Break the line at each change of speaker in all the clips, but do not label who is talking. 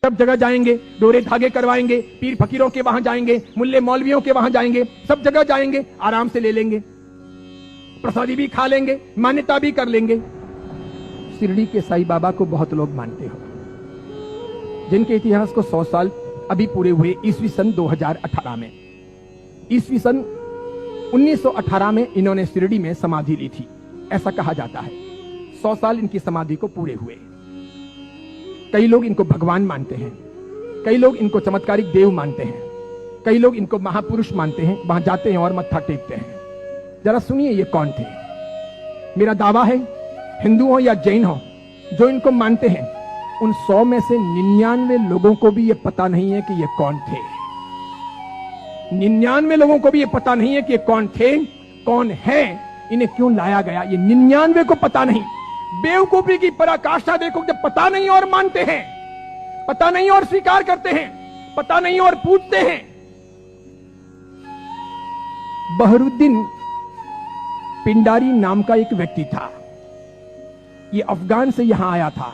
सब जगह जाएंगे, डोरे धागे करवाएंगे, पीर फकीरों के वहां जाएंगे, मुल्ले मौलवियों के वहां जाएंगे, सब जगह जाएंगे, आराम से ले लेंगे, प्रसादी भी खा लेंगे, मान्यता भी कर लेंगे। शिरडी के साईं बाबा को बहुत लोग मानते हो, जिनके इतिहास को 100 साल अभी पूरे हुए ईस्वी सन 2018 में। ईस्वी सन 1918 में इन्होंने शिरडी में समाधि ली थी, ऐसा कहा जाता है। 100 साल इनकी समाधि को पूरे हुए। कई लोग इनको भगवान मानते हैं, कई लोग इनको चमत्कारिक देव मानते हैं, कई लोग इनको महापुरुष मानते हैं, वहां जाते हैं और मत्था टेकते हैं। जरा सुनिए ये कौन थे। मेरा दावा है, हिंदू हो या जैन हो, जो इनको मानते हैं, उन 100 में से 99 लोगों को भी ये पता नहीं है कि ये कौन थे। 99 लोगों को भी ये पता नहीं है कि ये कौन थे, कौन है, इन्हें क्यों लाया गया, ये 99 को पता नहीं। बेवकूफी की पराकाष्ठा देखो, जब पता नहीं और मानते हैं, पता नहीं और स्वीकार करते हैं, पता नहीं और पूछते हैं। बहरुद्दीन पिंडारी नाम का एक व्यक्ति था, ये अफगान से यहां आया था,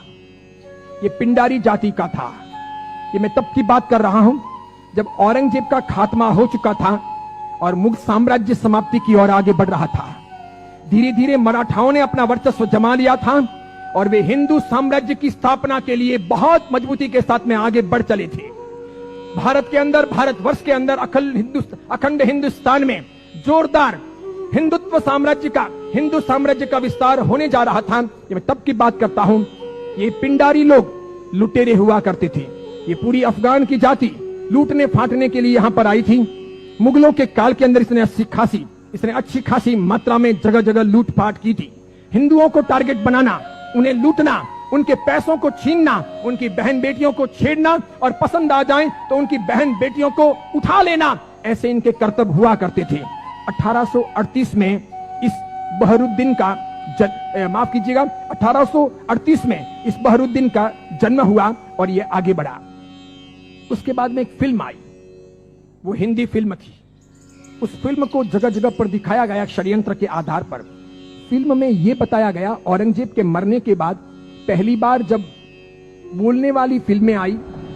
ये पिंडारी जाति का था। ये मैं तब की बात कर रहा हूं जब औरंगजेब का खात्मा हो चुका था और मुगल साम्राज्य समाप्ति की ओर आगे बढ़ रहा था। धीरे धीरे मराठाओं ने अपना वर्चस्व जमा लिया था और वे हिंदू साम्राज्य की स्थापना के लिए बहुत मजबूती के साथ में आगे बढ़ चले थे। भारत के अंदर, भारतवर्ष के अंदर, अखंड हिंदुस्तान में जोरदार हिंदुत्व साम्राज्य का, हिंदू साम्राज्य का विस्तार होने जा रहा था। ये मैं तब की बात करता हूं। ये पिंडारी लोग लुटेरे हुआ करते थे। ये पूरी अफगान की जाति लूटने फाटने के लिए यहां पर आई थी। मुगलों के काल के अंदर इसने अच्छी खासी मात्रा में जगह जगह लूटपाट की थी। हिंदुओं को टारगेट बनाना, उन्हें लूटना, उनके पैसों को छीनना, उनकी बहन बेटियों को छेड़ना और पसंद आ जाए तो उनकी बहन बेटियों को उठा लेना, ऐसे इनके कर्तव्य हुआ करते थे। 1838 में इस बहरुद्दीन का माफ कीजिएगा, 1838 में इस बहरुद्दीन का जन्म हुआ और ये आगे बढ़ा। उसके बाद में एक फिल्म आई, वो हिंदी फिल्म थी। उस फिल्म को जगह जगह पर दिखाया गया षड्यंत्र के आधार पर। फिल्म में यह बताया गया, औरंगजेब के मरने के बाद पहली बार जब बोलने वाली फिल्में आई,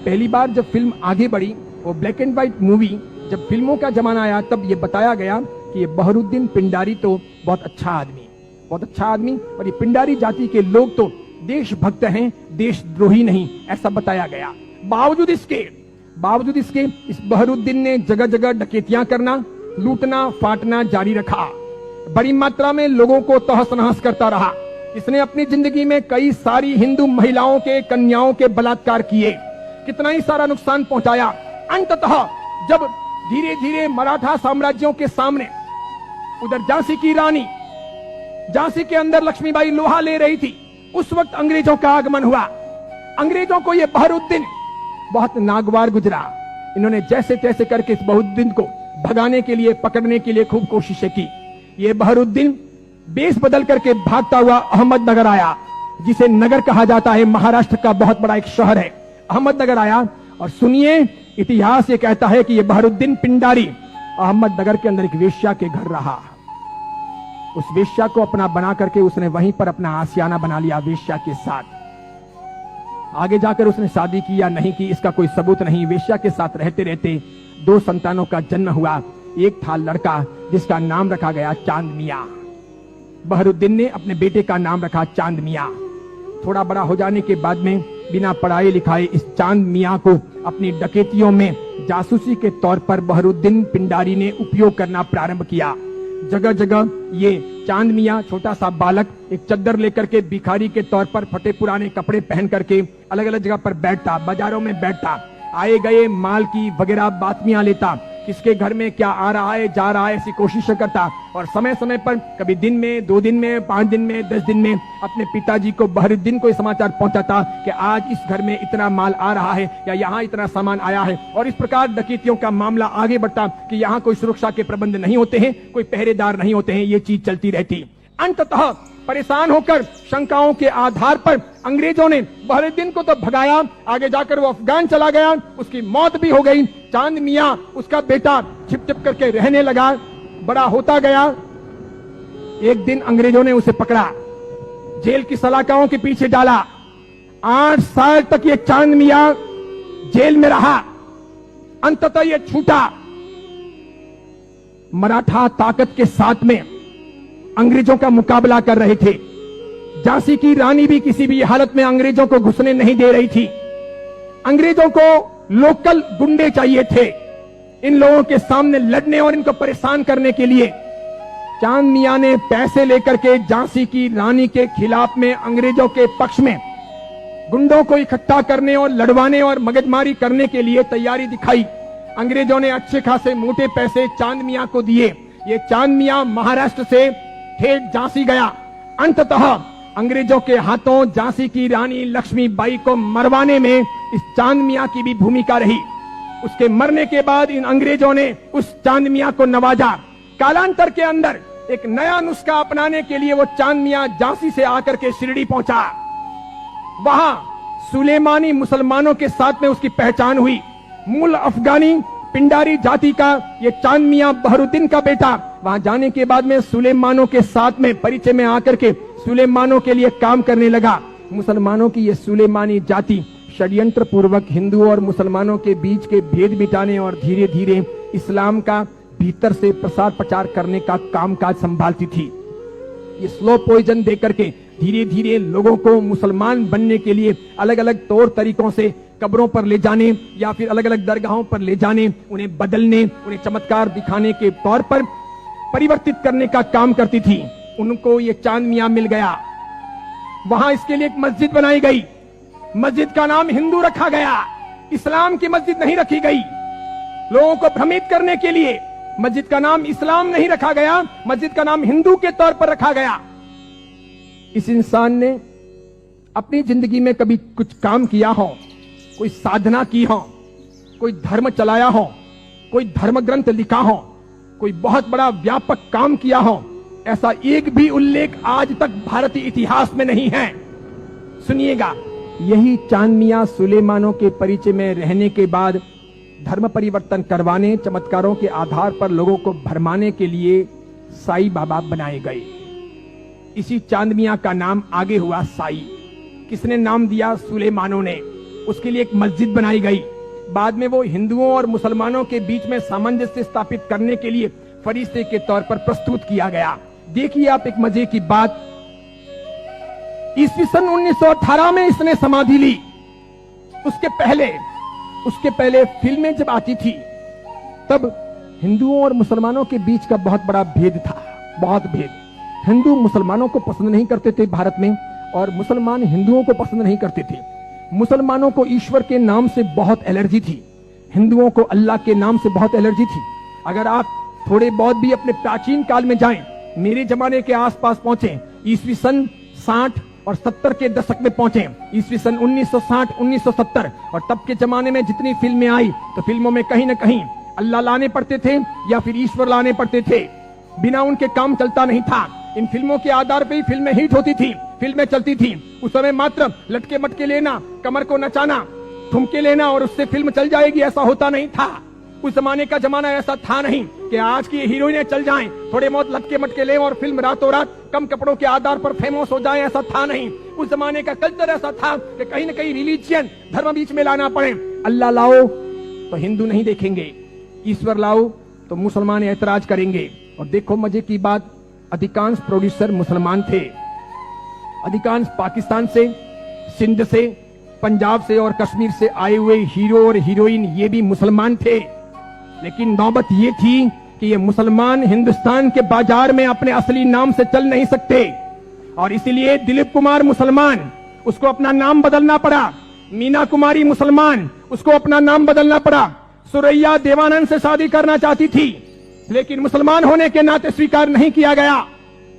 पहली बार जब फिल्म आगे बढ़ी, वो ब्लैक एंड व्हाइट मूवी, जब फिल्मों का जमाना आया, तब ये बताया गया कि ये बहरुद्दीन पिंडारी तो बहुत अच्छा आदमी, और ये पिंडारी जाति के लोग तो देशभक्त हैं, देशद्रोही नहीं, ऐसा बताया गया। बावजूद इसके इस बहरुद्दीन ने जगह जगह डकैतियां करना, लूटना फाटना जारी रखा। बड़ी मात्रा में लोगों को तहस नहस करता रहा। इसने अपनी जिंदगी में कई सारी हिंदू महिलाओं के, कन्याओं के बलात्कार किए, कितना ही सारा नुकसान पहुंचाया। अंततः जब धीरे धीरे मराठा साम्राज्यों के सामने, उधर झांसी की रानी, झांसी के अंदर लक्ष्मीबाई लोहा ले रही थी, उस वक्त अंग्रेजों का आगमन हुआ। अंग्रेजों को यह बहरुद्दीन बहुत नागवार गुजरा। इन्होंने जैसे तैसे करके इस बहरुद्दीन को भगाने के लिए, पकड़ने के लिए खूब कोशिशें की। ये बहरुद्दीन बेस बदल करके भागता हुआ अहमदनगर आया, जिसे नगर कहा जाता है, महाराष्ट्र का बहुत बड़ा एक शहर है। अहमदनगर आया और सुनिए, इतिहास ये कहता है कि ये बहरुद्दीन पिंडारी अहमदनगर के अंदर एक वेश्या के घर रहा। उस वेश्या को अपना बना करके उसने वहीं पर अपना आशियाना बना लिया वेश्या के साथ। आगे जाकर उसने शादी की या नहीं की, इसका कोई सबूत नहीं। वेश्या के साथ रहते रहते 2 संतानों का जन्म हुआ। एक था लड़का जिसका नाम रखा गया चांद मियां। बहरुद्दीन ने अपने बेटे का नाम रखा चांद मियां। थोड़ा बड़ा हो जाने के बाद में बिना पढ़ाए लिखाए इस चांद मियां को अपनी डकैतियों में जासूसी के तौर पर बहरुद्दीन पिंडारी ने उपयोग करना प्रारंभ किया। जगह जगह ये चांद मियां, छोटा सा बालक, एक चद्दर लेकर के भिखारी के तौर पर फटे पुराने कपड़े पहन करके अलग अलग जगह पर बैठता, बाजारों में बैठता, आए गए माल की वगैरह बातमियां लेता, किसके घर में क्या आ रहा है जा रहा है ऐसी कोशिश करता, और समय समय पर कभी दिन में, 2 दिन में, 5 दिन में, 10 दिन में अपने पिताजी को, बहरुद्दीन को समाचार पहुंचाता कि आज इस घर में इतना माल आ रहा है या यहाँ इतना सामान आया है। और इस प्रकार डकैतियों का मामला आगे बढ़ता कि यहाँ कोई सुरक्षा के प्रबंध नहीं होते हैं, कोई पहरेदार नहीं होते हैं, ये चीज चलती रहती। अंततः परेशान होकर शंकाओं के आधार पर अंग्रेजों ने बहरुद्दीन को तो भगाया, आगे जाकर वो अफगान चला गया, उसकी मौत भी हो गई। चांद मियां, उसका बेटा, छिप छिप करके रहने लगा, बड़ा होता गया। एक दिन अंग्रेजों ने उसे पकड़ा, जेल की सलाखाओं के पीछे डाला। 8 साल तक ये चांद मियां जेल में रहा, अंततः ये छूटा। मराठा ताकत के साथ में अंग्रेजों का मुकाबला कर रहे थे। झांसी की रानी भी किसी भी हालत में अंग्रेजों को घुसने नहीं दे रही थी। अंग्रेजों को लोकल गुंडे चाहिए थे इन लोगों के सामने लड़ने और इनको परेशान करने के लिए। चांद मियां ने पैसे लेकर के झांसी की रानी के खिलाफ में अंग्रेजों के पक्ष में गुंडों को इकट्ठा करने और लड़वाने और मगजमारी करने के लिए तैयारी दिखाई। अंग्रेजों ने अच्छे खासे मोटे पैसे चांद मियां को दिए। ये चांद मियां महाराष्ट्र से ठेठ झांसी गया। अंततः अंग्रेजों के हाथों झांसी की रानी लक्ष्मीबाई को मरवाने में इस चांद मियां की भी भूमिका रही। उसके मरने के बाद इन अंग्रेजों ने उस चांद मियां को नवाजा। कालांतर के अंदर एक नया नुस्खा अपनाने के लिए वो चांद मियां झांसी से आकर के शिरडी पहुंचा। वहां सुलेमानी मुसलमानों के साथ में उसकी पहचान हुई। मूल अफगानी पिंडारी जाति का ये चांद मियां बहरुद्दीन का बेटा वहां जाने के बाद में सुलेमानों के साथ में परिचय में आकर के सुलेमानों के लिए काम करने लगा। मुसलमानों की ये सुलेमानी जाति षड्यंत्र पूर्वक हिंदुओं और मुसलमानों के बीच के भेद मिटाने और धीरे धीरे इस्लाम का भीतर से प्रसार प्रचार करने का कामकाज संभालती थी। ये स्लो पॉइजन देकर के धीरे धीरे लोगों को मुसलमान बनने के लिए अलग अलग तौर तरीकों से कब्रों पर ले जाने या फिर अलग अलग दरगाहों पर ले जाने, उन्हें बदलने, उन्हें चमत्कार दिखाने के तौर पर परिवर्तित करने का काम करती थी। उनको ये चांद मियां मिल गया। वहां इसके लिए एक मस्जिद बनाई गई। मस्जिद का नाम हिंदू रखा गया, इस्लाम की मस्जिद नहीं रखी गई। लोगों को भ्रमित करने के लिए मस्जिद का नाम इस्लाम नहीं रखा गया, मस्जिद का नाम हिंदू के तौर पर रखा गया। इस इंसान ने अपनी जिंदगी में कभी कुछ काम किया हो, कोई साधना की हो, कोई धर्म चलाया हो, कोई धर्म ग्रंथ लिखा हो, कोई बहुत बड़ा व्यापक काम किया हो, ऐसा एक भी उल्लेख आज तक भारतीय इतिहास में नहीं है। सुनिएगा, यही चांद मियां सुलेमानों के परिचय में रहने के बाद धर्म परिवर्तन करवाने, चमत्कारों के आधार पर लोगों को भरमाने के लिए साईं बाबा बनाए गए। इसी चांद मियां का नाम आगे हुआ साई। किसने नाम दिया? सुलेमानों ने। उसके लिए एक मस्जिद बनाई गई। बाद में वो हिंदुओं और मुसलमानों के बीच में सामंजस्य स्थापित करने के लिए फरिश्ते के तौर पर प्रस्तुत किया गया। देखिए आप एक मजे की बात, ईस्वी सन 1918 में इसने समाधि ली। उसके पहले फिल्में जब आती थी तब हिंदुओं और मुसलमानों के बीच का बहुत बड़ा भेद था, बहुत भेद। हिंदू मुसलमानों को पसंद नहीं करते थे भारत में, और मुसलमान हिंदुओं को पसंद नहीं करते थे। मुसलमानों को ईश्वर के नाम से बहुत एलर्जी थी, हिंदुओं को अल्लाह के नाम से बहुत एलर्जी थी। अगर आप थोड़े बहुत भी अपने प्राचीन काल में जाएं, मेरे जमाने के आसपास पहुंचे, ईस्वी सन 60 और 70 के दशक में पहुंचे, ईस्वी सन 1960 1970, और तब के जमाने में जितनी फिल्में आई तो फिल्मों में कहीं ना कहीं अल्लाह लाने पड़ते थे या फिर ईश्वर लाने पड़ते थे। बिना उनके काम चलता नहीं था। इन फिल्मों के आधार पर ही फिल्में हिट होती थी, फिल्में चलती थी। उस समय मात्र लटके मटके लेना, कमर को नचाना, ठुमके लेना और उससे फिल्म चल जाएगी, ऐसा होता नहीं था। उस जमाने का जमाना ऐसा था नहीं कि आज की हीरोइनें चल जाएं, थोड़े बहुत लटके मटके लें और फिल्म रातों रात कम कपड़ों के आधार पर फेमस हो जाए, ऐसा था नहीं। उस जमाने का कल्चर ऐसा था कि कहीं ना कहीं रिलीजियन, धर्म बीच में लाना पड़े। अल्लाह लाओ तो हिंदू नहीं देखेंगे, ईश्वर लाओ तो मुसलमान ऐतराज करेंगे। और देखो मजे की बात, अधिकांश प्रोड्यूसर मुसलमान थे। अधिकांश पाकिस्तान से, सिंध से, पंजाब से और कश्मीर से आए हुए हीरो और हीरोइन ये भी मुसलमान थे। लेकिन नौबत ये थी कि ये मुसलमान हिंदुस्तान के बाजार में अपने असली नाम से चल नहीं सकते, और इसीलिए दिलीप कुमार मुसलमान, उसको अपना नाम बदलना पड़ा। मीना कुमारी मुसलमान, उसको अपना नाम बदलना पड़ा। सुरैया देवानंद से शादी करना चाहती थी, लेकिन मुसलमान होने के नाते स्वीकार नहीं किया गया।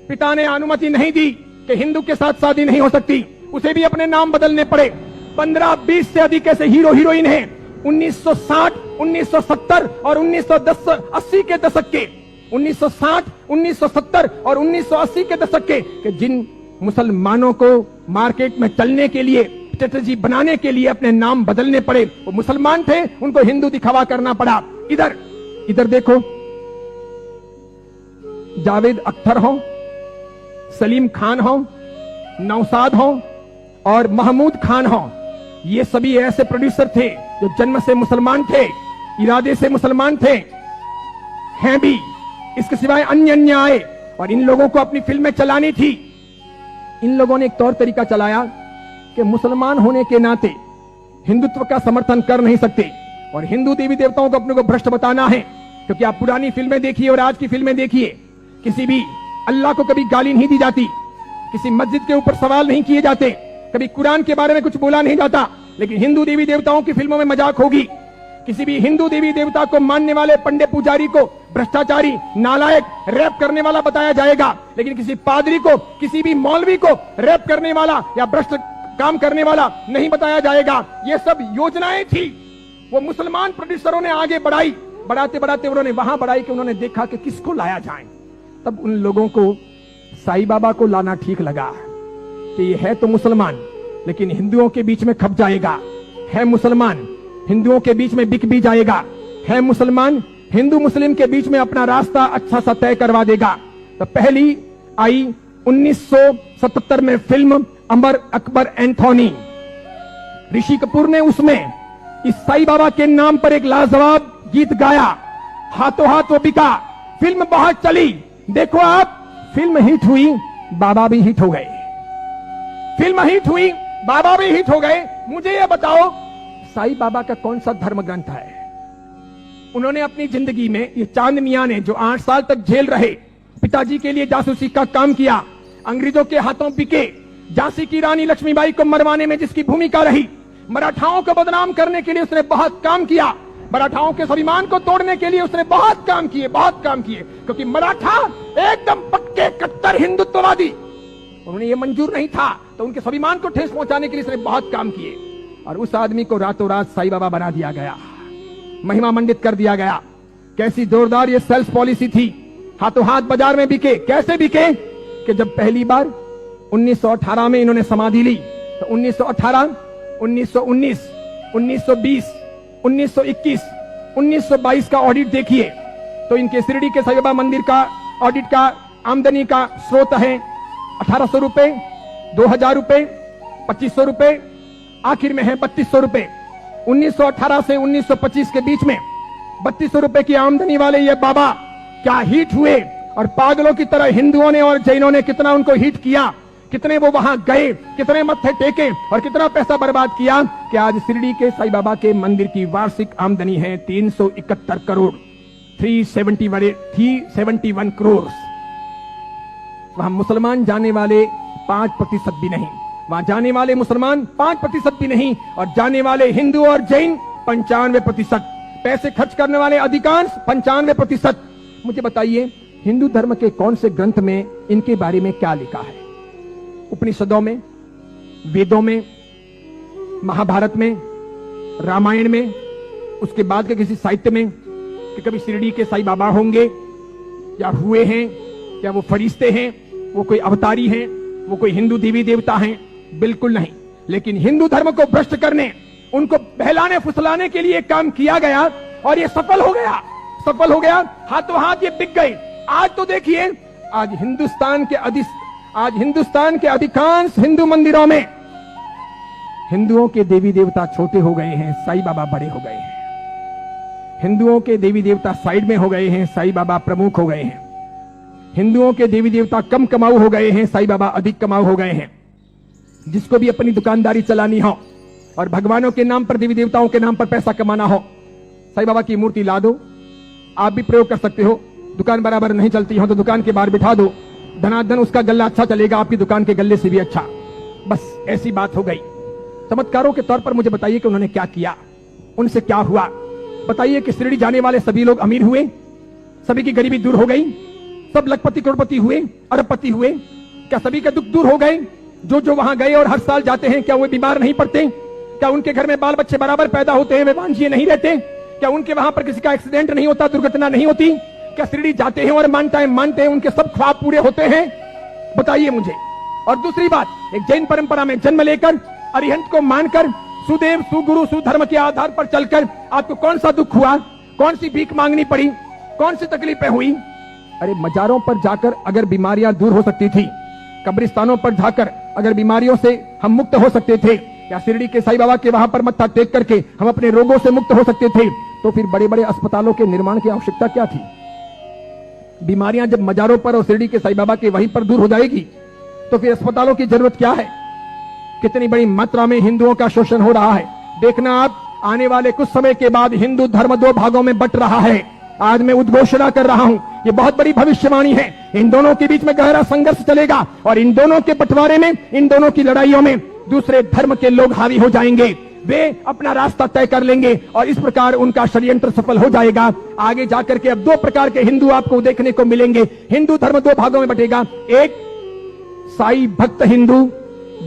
पिता ने अनुमति नहीं दी कि हिंदू के साथ शादी नहीं हो सकती, उसे भी अपने नाम बदलने पड़े। 15-20 से अधिक ऐसे हीरो हीरोइन हैं 1960, 1970 और 1980 के दशक के, 1960, 1970 और 1980 के दशक के जिन मुसलमानों को मार्केट में चलने के लिए, स्ट्रेटजी बनाने के लिए अपने नाम बदलने पड़े। वो मुसलमान थे, उनको हिंदू दिखावा करना पड़ा। इधर देखो, जावेद अख्तर हो, सलीम खान हो, नौशाद हो और महमूद खान हो, ये सभी ऐसे प्रोड्यूसर थे जो जन्म से मुसलमान थे, इरादे से मुसलमान थे, हैं भी। इसके सिवाय अन्य अन्य आए और इन लोगों को अपनी फिल्में चलानी थी। इन लोगों ने एक तौर तरीका चलाया कि मुसलमान होने के नाते हिंदुत्व का समर्थन कर नहीं सकते और हिंदू देवी देवताओं को अपने को भ्रष्ट बताना है। क्योंकि आप पुरानी फिल्में देखिए और आज की फिल्में देखिए, किसी भी अल्लाह को कभी गाली नहीं दी जाती, किसी मस्जिद के ऊपर सवाल नहीं किए जाते, कभी कुरान के बारे में कुछ बोला नहीं जाता। लेकिन हिंदू देवी देवताओं की फिल्मों में मजाक होगी। किसी भी हिंदू देवी देवता को मानने वाले पंडित पुजारी को भ्रष्टाचारी, नालायक, रेप करने वाला बताया जाएगा। लेकिन किसी पादरी को, किसी भी मौलवी को रेप करने वाला या भ्रष्ट काम करने वाला नहीं बताया जाएगा। ये सब योजनाएं थी, वो मुसलमान प्रोड्यूसरों ने आगे बढ़ाई। बढ़ाते बढ़ाते उन्होंने वहां बढ़ाई कि उन्होंने देखा कि किसको लाया जाए। तब उन लोगों को साईं बाबा को लाना ठीक लगा कि ये है तो मुसलमान लेकिन हिंदुओं के बीच में खप जाएगा, है मुसलमान हिंदुओं के बीच में बिक भी जाएगा, है मुसलमान हिंदू मुस्लिम के बीच में अपना रास्ता अच्छा सा तय करवा देगा। तो पहली आई 1977 में फिल्म अमर अकबर एंथोनी। ऋषि कपूर ने उसमें इस साईं बाबा के नाम पर एक लाजवाब गीत गाया, हाथों हाथ वो बिका। फिल्म बहुत चली। देखो आप, फिल्म हिट हुई, बाबा भी हिट हो गए। फिल्म हिट हुई, बाबा भी हिट हो गए। मुझे ये बताओ, साईं बाबा का कौन सा धर्म ग्रंथ है? उन्होंने अपनी जिंदगी में, ये चांद मियां ने जो 8 साल तक जेल रहे, पिताजी के लिए जासूसी का काम किया, अंग्रेजों के हाथों बिके, झांसी की रानी लक्ष्मीबाई को मरवाने में जिसकी भूमिका रही, मराठाओं को बदनाम करने के लिए उसने बहुत काम किया, मराठाओं के स्वाभिमान को तोड़ने के लिए उसने बहुत काम किए, बहुत काम किए। क्योंकि मराठा एकदम पक्के कट्टर हिंदुत्ववादी, उन्हें यह मंजूर नहीं था, तो उनके स्वाभिमान को ठेस पहुंचाने के लिए उसने बहुत काम किए। और उस आदमी को रातों रात साईं बाबा बना दिया गया, महिमा मंडित कर दिया गया। कैसी जोरदार ये सेल्स पॉलिसी थी। हाथों हाथ बाजार में बिके। कैसे बिके? कि जब पहली बार 1918 में इन्होंने समाधि ली, तो 1918, 1919, 1920, 1921, 1922 का ऑडिट देखिए तो इनके शिरडी के साईं बाबा मंदिर का ऑडिट का आमदनी का स्रोत है 1800 रुपए, 2000 रुपए, 2500 रुपए, आखिर में है 3200 रुपए। 1918 से 1925 के बीच में 3200 रुपए की आमदनी वाले ये बाबा क्या हिट हुए। और पागलों की तरह हिंदुओं ने और जैनों ने कितना उनको हिट किया, कितने वो वहां गए, कितने मत्थे टेके और कितना पैसा बर्बाद किया कि आज शिरडी के साईं बाबा के मंदिर की वार्षिक आमदनी है 371 करोड़, 371 करोड़। वहां मुसलमान जाने वाले 5% भी नहीं, वहां जाने वाले मुसलमान 5% भी नहीं, और जाने वाले हिंदू और जैन 95%, पैसे खर्च करने वाले अधिकांश 95%। मुझे बताइए, हिंदू धर्म के कौन से ग्रंथ में इनके बारे में क्या लिखा है? उपनिषदों में, वेदों में, महाभारत में, रामायण में, उसके बाद के किसी साहित्य में कि कभी शिरडी के साईं बाबा होंगे या हुए हैं, या वो फरिश्ते हैं, वो कोई अवतारी हैं, वो कोई हिंदू देवी देवता हैं? बिल्कुल नहीं। लेकिन हिंदू धर्म को भ्रष्ट करने, उनको बहलाने फुसलाने के लिए काम किया गया और ये सफल हो गया, सफल हो गया। हाथों हाथ ये बिक गए। आज तो देखिए, आज हिंदुस्तान के अधिकांश हिंदू मंदिरों में हिंदुओं के देवी देवता छोटे हो गए हैं, साईं बाबा बड़े हो गए हैं। हिंदुओं के देवी देवता साइड में हो गए हैं, साईं बाबा प्रमुख हो गए हैं। हिंदुओं के देवी देवता कम कमाऊ हो गए हैं, साईं बाबा अधिक कमाऊ हो गए हैं। जिसको भी अपनी दुकानदारी चलानी हो और भगवानों के नाम पर, देवी देवताओं के नाम पर पैसा कमाना हो, साईं बाबा की मूर्ति ला दो। आप भी प्रयोग कर सकते हो। दुकान बराबर नहीं चलती हो तो दुकान के बाहर बिठा दो, धनाधन उसका गल्ला अच्छा चलेगा, आपकी दुकान के गल्ले से भी अच्छा। बस ऐसी बात हो गई। चमत्कारों के तौर पर मुझे बताइए कि उन्होंने क्या किया, उनसे क्या हुआ? बताइए कि शिरडी जाने वाले सभी लोग अमीर हुए, सभी की गरीबी दूर हो गई, सब लखपति करोड़पति हुए, अरबपति हुए? क्या सभी के दुख दूर हो गए? जो वहां गए और हर साल जाते हैं, क्या वे बीमार नहीं पड़ते? क्या उनके घर में बाल बच्चे बराबर पैदा होते हैं, वे वांझिए नहीं रहते? क्या उनके वहां पर किसी का एक्सीडेंट नहीं होता, दुर्घटना नहीं होती? क्या शिरडी जाते हैं और मानते हैं उनके सब ख्वाब पूरे होते हैं? बताइए मुझे। और दूसरी बात, एक जैन परंपरा में जन्म लेकर, अरिहंत को मानकर, सुदेव सुगुरु सुधर्म के आधार पर चलकर आपको कौन सा दुख हुआ? कौन सी भीख मांगनी पड़ी? कौन सी तकलीफें हुई? अरे मजारों पर जाकर अगर बीमारियां दूर हो सकती थी, कब्रिस्तानों पर जाकर अगर बीमारियों से हम मुक्त हो सकते थे, या शिरडी के साईं बाबा के वहां पर मत्था टेक करके हम अपने रोगों से मुक्त हो सकते थे, तो फिर बड़े बड़े अस्पतालों के निर्माण की आवश्यकता क्या थी? बीमारियां जब मजारों पर और शिरडी के साईं बाबा के वहीं पर दूर हो जाएगी, तो फिर अस्पतालों की जरूरत क्या है? कितनी बड़ी मात्रा में हिंदुओं का शोषण हो रहा है। देखना आप, आने वाले कुछ समय के बाद हिंदू धर्म दो भागों में बंट रहा है। आज मैं उद्घोषणा कर रहा हूं, ये बहुत बड़ी भविष्यवाणी है। इन दोनों के बीच में गहरा संघर्ष चलेगा और इन दोनों के बंटवारे में, इन दोनों की लड़ाइयों में दूसरे धर्म के लोग हावी हो जाएंगे। वे अपना रास्ता तय कर लेंगे और इस प्रकार उनका षड्यंत्र सफल हो जाएगा। आगे जाकर के अब दो प्रकार के हिंदू आपको देखने को मिलेंगे। हिंदू धर्म दो भागों में बटेगा, एक साई भक्त हिंदू,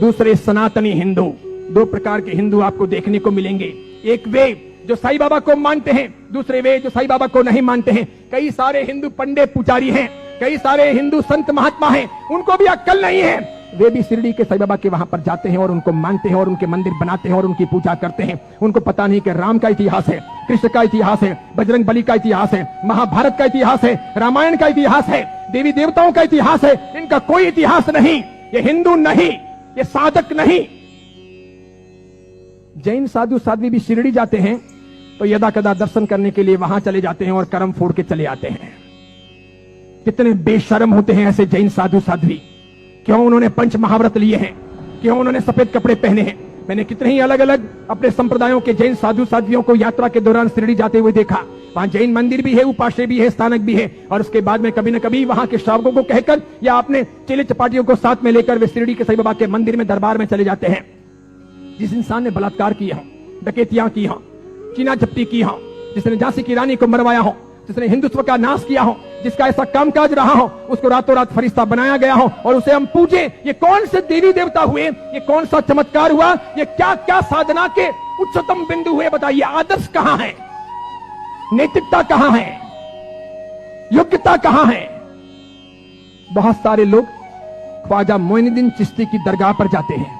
दूसरे सनातनी हिंदू। दो प्रकार के हिंदू आपको देखने को मिलेंगे। एक वे जो साईं बाबा को मानते हैं, दूसरे वे जो साईं बाबा को नहीं मानते हैं। कई सारे हिंदू पंडित पुजारी हैं, कई सारे हिंदू संत महात्मा हैं, उनको भी अक्ल नहीं है। वे भी शिरडी के साईं बाबा के वहां पर जाते हैं और उनको मानते हैं और उनके मंदिर बनाते हैं और उनकी पूजा करते हैं। उनको पता नहीं कि राम का इतिहास है, कृष्ण का इतिहास है, बजरंग बली का इतिहास है, महाभारत का इतिहास है, रामायण का इतिहास है, देवी देवताओं का इतिहास है। इनका कोई इतिहास नहीं। ये हिंदू नहीं, ये साधक नहीं। जैन साधु साध्वी भी शिरडी जाते हैं तो यदा कदा दर्शन करने के लिए वहां चले जाते हैं और कर्म फोड़ के चले आते हैं। कितने बेशर्म होते हैं ऐसे जैन साधु साध्वी। क्यों उन्होंने पंच महाव्रत लिए हैं? क्यों उन्होंने सफेद कपड़े पहने हैं? मैंने कितने ही अलग अलग अपने संप्रदायों के जैन साधु साध्वियों को यात्रा के दौरान शिरडी जाते हुए देखा। वहां जैन मंदिर भी है, उपाश्रय भी है, स्थानक भी है, और उसके बाद में कभी न कभी वहां के श्रावकों को कहकर या अपने चेले चपाटियों को साथ में लेकर वे शिरडी के साईं बाबा के मंदिर में दरबार में चले जाते हैं। जिस इंसान ने बलात्कार किया हो, डकैतियां की हो, चीना झपटी की हो, जिसने झांसी की रानी को मरवाया हो, जिसने हिंदुत्व का नाश किया हो, जिसका ऐसा कामकाज रहा हो, उसको रातों रात फरिश्ता बनाया गया हो और उसे हम पूजे। ये कौन से देवी देवता हुए? ये कौन सा चमत्कार हुआ? ये क्या क्या साधना के उच्चतम बिंदु हुए? बताइए, आदर्श कहां है? नैतिकता कहां है? योग्यता कहां है? बहुत सारे लोग ख्वाजा मोइनुद्दीन चिश्ती की दरगाह पर जाते हैं।